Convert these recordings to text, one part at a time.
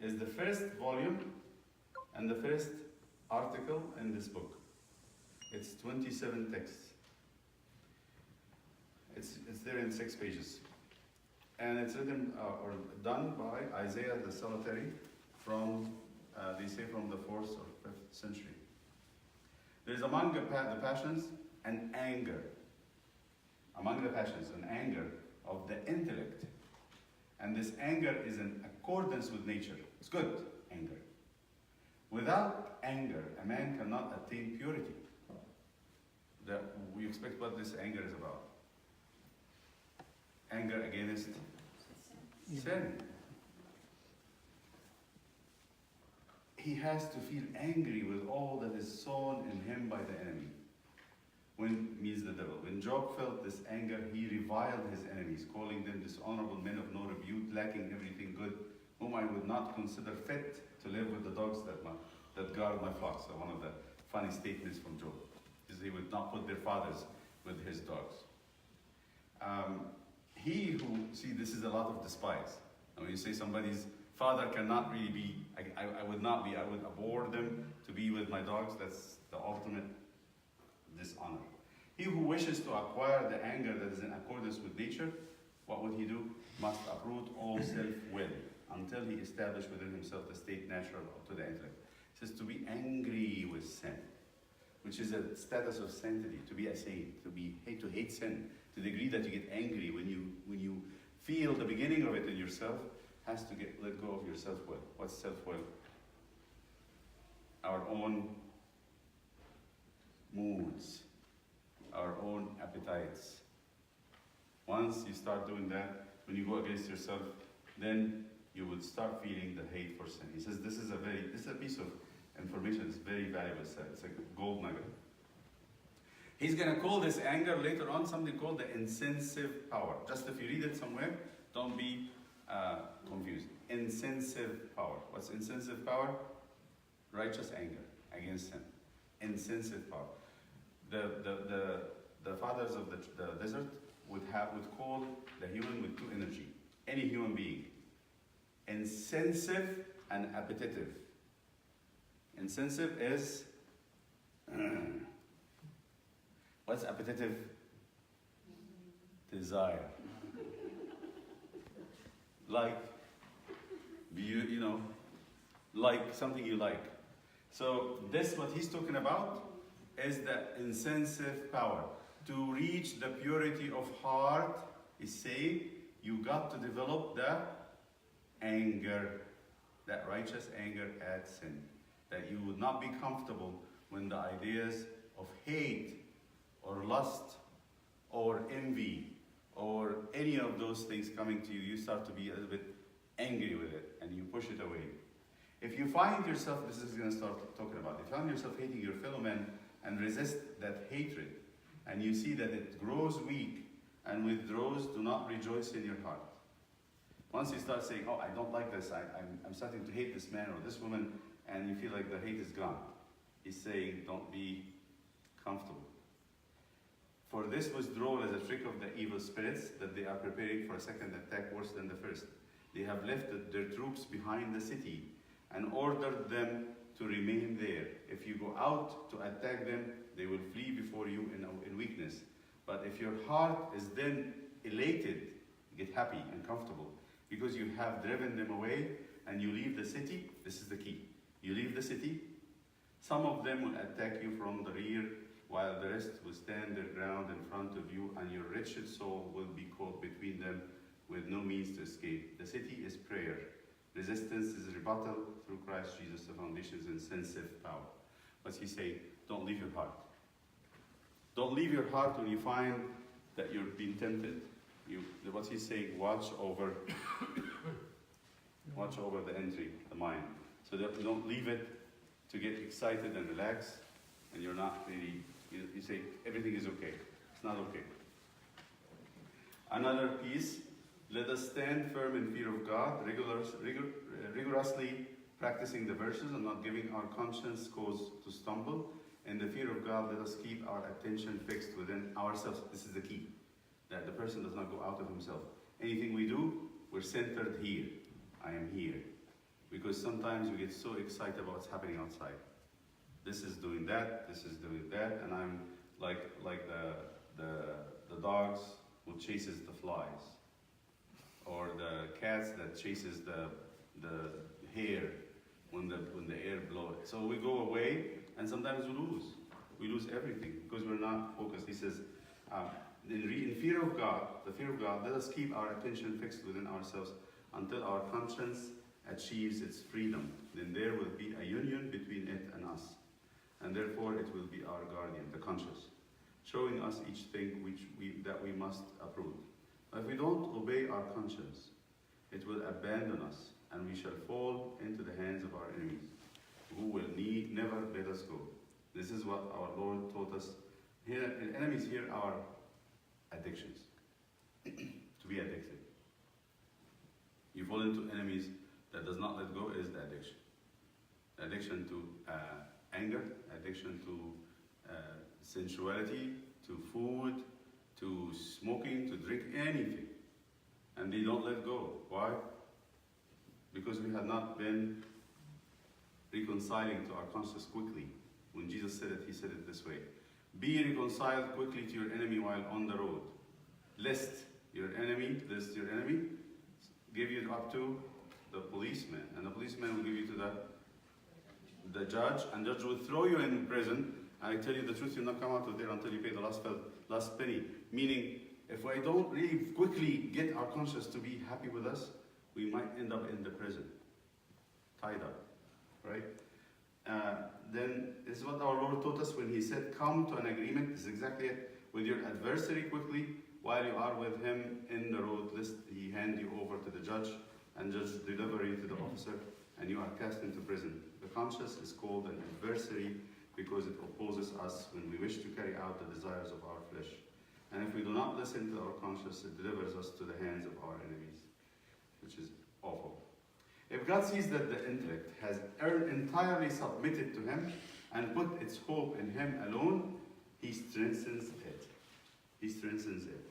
is the first volume and the first article in this book. It's 27 texts. It's there in 6 pages. And it's written or done by Isaiah the Solitary from, they say, from the 4th or 5th century. There's among the passions and anger. Among the passions and anger of the intellect. And this anger is in accordance with nature. It's good, anger. Without anger, a man cannot attain purity. We expect what this anger is about. Anger against sin. He has to feel angry with all that is sown in him by the enemy. When means the devil. When Job felt this anger, he reviled his enemies, calling them dishonorable men of no repute, lacking everything good, whom I would not consider fit to live with the dogs that guard my flocks. So one of the funny statements from Job is he would not put their fathers with his dogs. This is a lot of despise. And when you say somebody's father cannot really be, I would not be, I would abhor them to be with my dogs. That's the ultimate dishonor. He who wishes to acquire the anger that is in accordance with nature, what would he do? Must uproot all self-will until he establish within himself the state natural to the intellect. It says to be angry with sin, which is a status of sanctity, to be a saint, to hate sin, to the degree that you get angry when you feel the beginning of it in yourself, has to let go of your self-will. What's self-will? Our own moods, our own appetites. Once you start doing that, when you go against yourself, then you would start feeling the hate for sin. He says this is a piece of information. It's very valuable. It's a gold nugget. He's going to call this anger later on something called the insensitive power. Just if you read it somewhere, don't be confused. Insensitive power. What's insensitive power? Righteous anger against sin. Insensitive power. The fathers of the desert would call the human with 2 energy. Any human being. Insensitive and appetitive. Insensitive is what's appetitive? Desire. Like, like something you like. So this, what he's talking about, is the insensitive power. To reach the purity of heart, is saying you got to develop the anger, that righteous anger at sin. That you would not be comfortable when the ideas of hate or lust or envy or any of those things coming to you, you start to be a little bit angry with it and you push it away. If you find yourself, this is going to start talking about, if you find yourself hating your fellow man and resist that hatred, and you see that it grows weak and withdraws, do not rejoice in your heart. Once you start saying, oh, I don't like this, I'm starting to hate this man or this woman, and you feel like the hate is gone, he's saying, don't be comfortable. For this withdrawal is a trick of the evil spirits, that they are preparing for a second attack worse than the first. They have left their troops behind the city and ordered them to remain there. If you go out to attack them, they will flee before you in weakness. But if your heart is then elated, you get happy and comfortable, because you have driven them away and you leave the city, this is the key. You leave the city, some of them will attack you from the rear, while the rest will stand their ground in front of you, and your wretched soul will be caught between them with no means to escape. The city is prayer. Resistance is rebuttal through Christ Jesus. The foundation is insensitive power. What's he saying? Don't leave your heart. Don't leave your heart when you find that you're being tempted. What's he saying? Watch over the entry, the mind. So that you don't leave it to get excited and relax, and you're not really, you say everything is okay. It's not okay. Another piece, let us stand firm in fear of God, rigorously practicing the verses and not giving our conscience cause to stumble. In the fear of God, let us keep our attention fixed within ourselves. This is the key, that the person does not go out of himself. Anything we do, we're centered here. I am here. Because sometimes we get so excited about what's happening outside. This is doing that, this is doing that, and I'm like the dogs who chases the flies, or the cats that chases the hair when the air blows. So we go away, and sometimes we lose. We lose everything because we're not focused. He says, in fear of God, the fear of God, let us keep our attention fixed within ourselves until our conscience achieves its freedom. Then there will be a union between it and us, and therefore it will be our guardian, the conscience, showing us each thing that we must approve. If we don't obey our conscience, it will abandon us, and we shall fall into the hands of our enemies, who will never let us go. This is what our Lord taught us. Here, enemies here are addictions. To be addicted. You fall into enemies that does not let go is the addiction. Addiction to anger, addiction to sensuality, to food, to smoking, to drink, anything. And they don't let go. Why? Because we had not been reconciling to our conscience quickly. When Jesus said it, he said it this way. Be reconciled quickly to your enemy while on the road. Lest your enemy give you up to the policeman. And the policeman will give you to the judge, and the judge will throw you in prison. And I tell you the truth, you'll not come out of there until you pay the last penny. Meaning, if I don't really quickly get our conscience to be happy with us, we might end up in the prison, tied up, right? Then this is what our Lord taught us when he said, come to an agreement. This is exactly it. With your adversary quickly, while you are with him in the road, lest he hand you over to the judge, and judge deliver you to the officer, and you are cast into prison. The conscience is called an adversary because it opposes us when we wish to carry out the desires of our flesh. And if we do not listen to our conscience, it delivers us to the hands of our enemies, which is awful. If God sees that the intellect has entirely submitted to him and put its hope in him alone, he strengthens it. He strengthens it.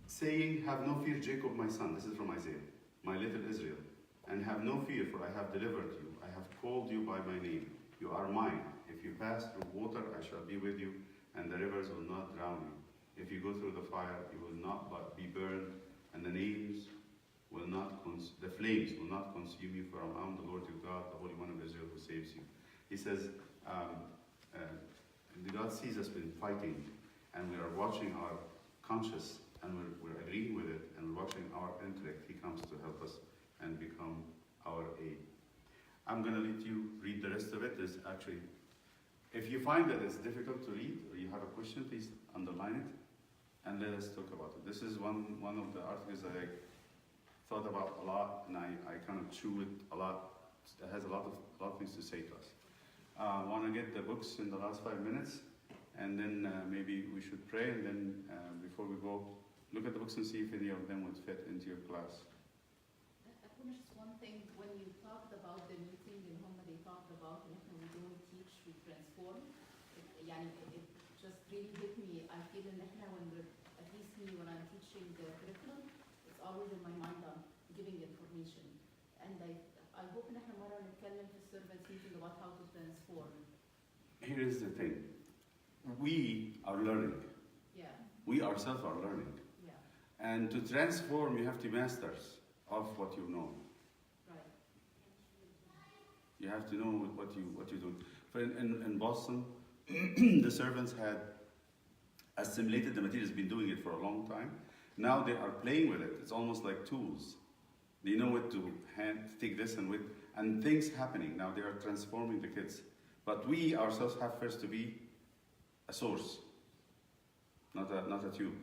Saying, have no fear, Jacob, my son. This is from Isaiah. My little Israel. And have no fear, for I have delivered you. I have called you by my name. You are mine. If you pass through water, I shall be with you, and the rivers will not drown you. If you go through the fire, you will not be burned, and the flames will not consume you, for I am the Lord your God, the Holy One of Israel, who saves you. He says, God sees us been fighting, and we are watching our conscience, and we're agreeing with it, and we're watching our intellect. He comes to help us and become our aid. I'm going to let you read the rest of it. There's actually, if you find that it's difficult to read, or you have a question, please underline it, and let us talk about it. This is one of the articles that I thought about a lot, and I kind of chew it a lot. It has a lot of things to say to us. I want to get the books in the last 5 minutes, and then maybe we should pray, and then before we go, look at the books and see if any of them would fit into your class. Just one thing, when you talked about the meeting in home, they talked about when we don't teach, we transform. It just really hit me. I feel in when we're, at least me, when I'm teaching the curriculum, it's always in my mind I'm giving information. And I hope in مرة نتكلم في servants meeting about how to transform. Here is the thing. We are learning. Yeah. We ourselves are learning. Yeah. And to transform, you have to be masters of what you know. Right. You have to know what you do. For in Boston, the servants had assimilated the materials, been doing it for a long time. Now they are playing with it. It's almost like tools. They know what to take this and things happening. Now they are transforming the kids. But we ourselves have first to be a source, not a tube.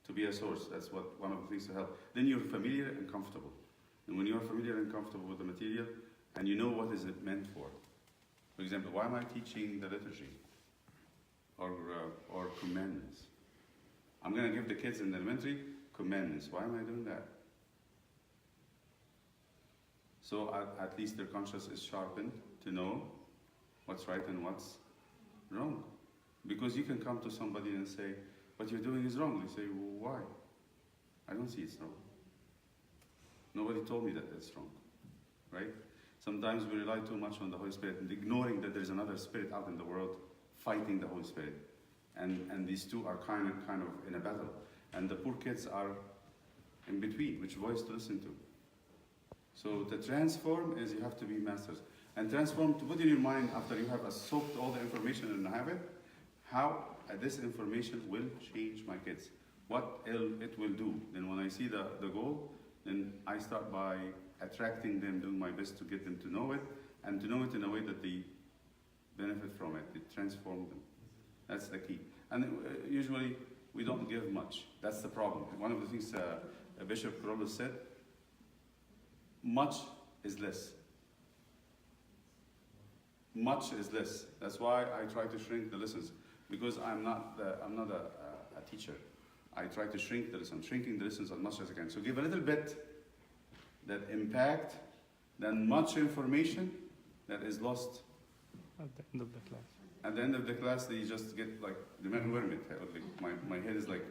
To be a source, that's one of the things to help. Then you're familiar and comfortable. And when you're familiar and comfortable with the material, and you know what is it meant for. For example, why am I teaching the liturgy? Or commandments? I'm going to give the kids in the elementary commandments. Why am I doing that? So at least their conscience is sharpened to know what's right and what's wrong. Because you can come to somebody and say, what you're doing is wrong. They say, well, why? I don't see it's wrong. Nobody told me that it's wrong, right? Sometimes we rely too much on the Holy Spirit and ignoring that there's another spirit out in the world fighting the Holy Spirit. And these two are kind of in a battle. And the poor kids are in between, which voice to listen to. So to transform is you have to be masters. And transform, to put in your mind after you have soaked all the information and have it, how this information will change my kids. What it will do. Then when I see the goal, then I start by attracting them, doing my best to get them to know it, and to know it in a way that they benefit from it, it transforms them. That's the key. And usually we don't give much. That's the problem. One of the things Bishop Carolus said, much is less. Much is less. That's why I try to shrink the lessons, because I'm not a teacher. I try to shrink the lessons, shrinking the lessons as much as I can. So give a little bit that impact, than much information that is lost at the end of the class. At the end of the class, they just get like the mermit. My head is like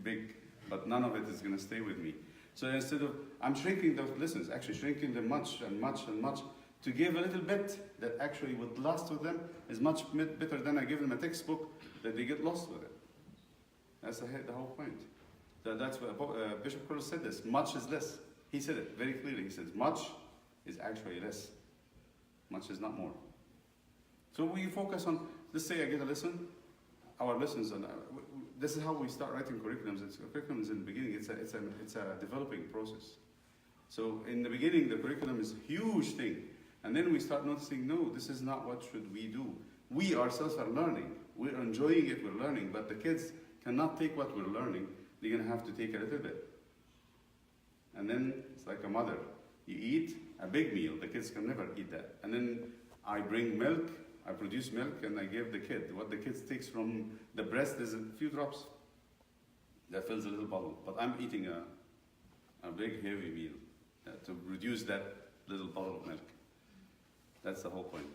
big, but none of it is going to stay with me. So instead of, I'm shrinking the lessons, actually shrinking them much and much and much, to give a little bit that actually would last with them is much better than I give them a textbook that they get lost with it. That's the whole point. That's what Bishop Carolus said this, much is less. He said it very clearly. He says, much is actually less. Much is not more. So we focus on, let's say I get a lesson, our lessons, and this is how we start writing curriculums. Curriculums in the beginning, it's a developing process. So in the beginning, the curriculum is a huge thing. And then we start noticing, no, this is not what should we do. We ourselves are learning. We're enjoying it, we're learning, but the kids cannot take what we're learning. They're going to have to take a little bit. And then it's like a mother. You eat a big meal, the kids can never eat that. And then I bring milk, I produce milk, and I give the kid. What the kid takes from the breast is a few drops that fills a little bottle. But I'm eating a big, heavy meal to reduce that little bottle of milk. That's the whole point.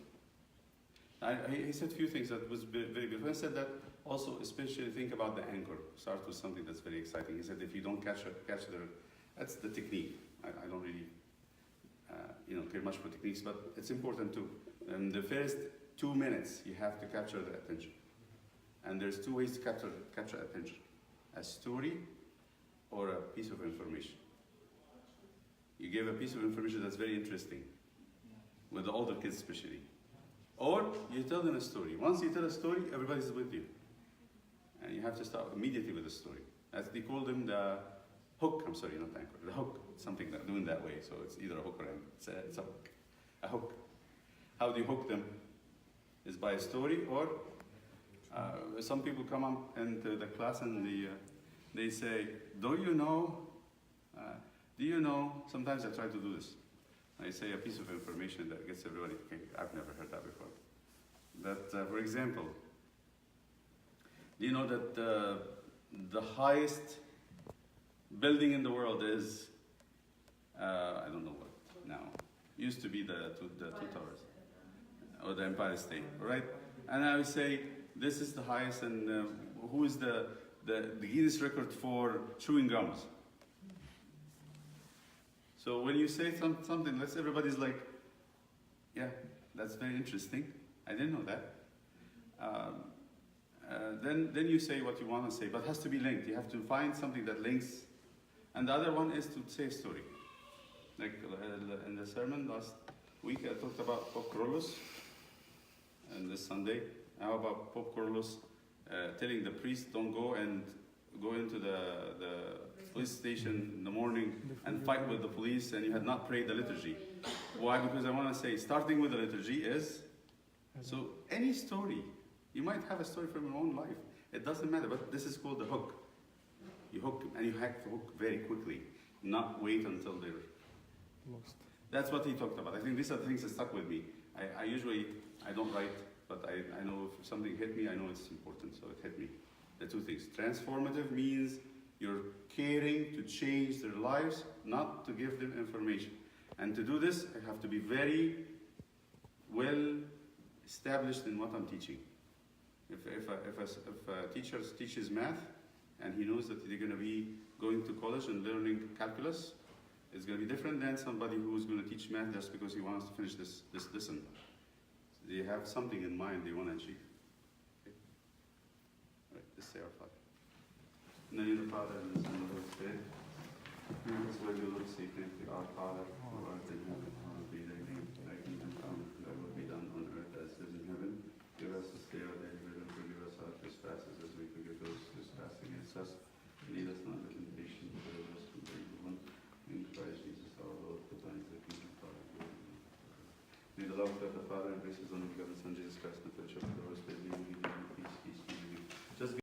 He said a few things that was very beautiful. He said that also, especially think about the anchor. Start with something that's very exciting. He said if you don't catch that's the technique. I don't really care much for techniques, but it's important too. In the first 2 minutes, you have to capture the attention. And there's two ways to capture attention. A story or a piece of information. You give a piece of information that's very interesting, with the older kids especially. Or you tell them a story. Once you tell a story, everybody's with you. And you have to start immediately with the story. As they call them the hook, I'm sorry, not anchor, the hook. Something that doing that way, so it's either a hook or it's a hook. A hook. How do you hook them? Is by a story, or some people come up into the class and they say, do you know, sometimes I try to do this. I say a piece of information that gets everybody thinking, I've never heard that before. That, for example, do you know that the highest building in the world is, I don't know what now, used to be the two towers, or the Empire State, right? And I would say, this is the highest, and who is the Guinness record for chewing gums? So when you say something, everybody's like, yeah, that's very interesting. I didn't know that. Then you say what you want to say, but it has to be linked. You have to find something that links. And the other one is to say a story. Like in the sermon last week, I talked about Pope Carolus, and this Sunday, how about Pope Carolus telling the priest, don't go into the police station in the morning and fight with the police, and you had not prayed the liturgy. Why? Because I want to say, starting with the liturgy is, so any story, you might have a story from your own life. It doesn't matter, but this is called the hook. You hook, and you have to hook very quickly, not wait until they're Lost. That's what he talked about. I think these are the things that stuck with me. I usually don't write, but I know if something hit me, I know it's important, so it hit me. The two things. Transformative means you're caring to change their lives, not to give them information. And to do this, I have to be very well established in what I'm teaching. If a teacher teaches math, and he knows that they're going to be going to college and learning calculus, It's going to be different than somebody who's going to teach math just because he wants to finish this lesson. They have something in mind they want to achieve. Okay? All right, let's say our Father. In the name of the Father, and the Son, and the Holy Spirit. This way we look, say, thank you, our Father, who art in heaven, hallowed be thy name. Thy kingdom come, thy will be done on earth as it is in heaven. Give us this day our daily bread, and forgive us our trespasses as we forgive those trespassing against us. Lead us not into temptation, but deliver us from the evil one. In Christ Jesus our Lord, for thine is the kingdom, power, and glory. May the love of God the Father and grace of His only begotten Son, Jesus Christ, and the fellowship of the Holy Spirit be with you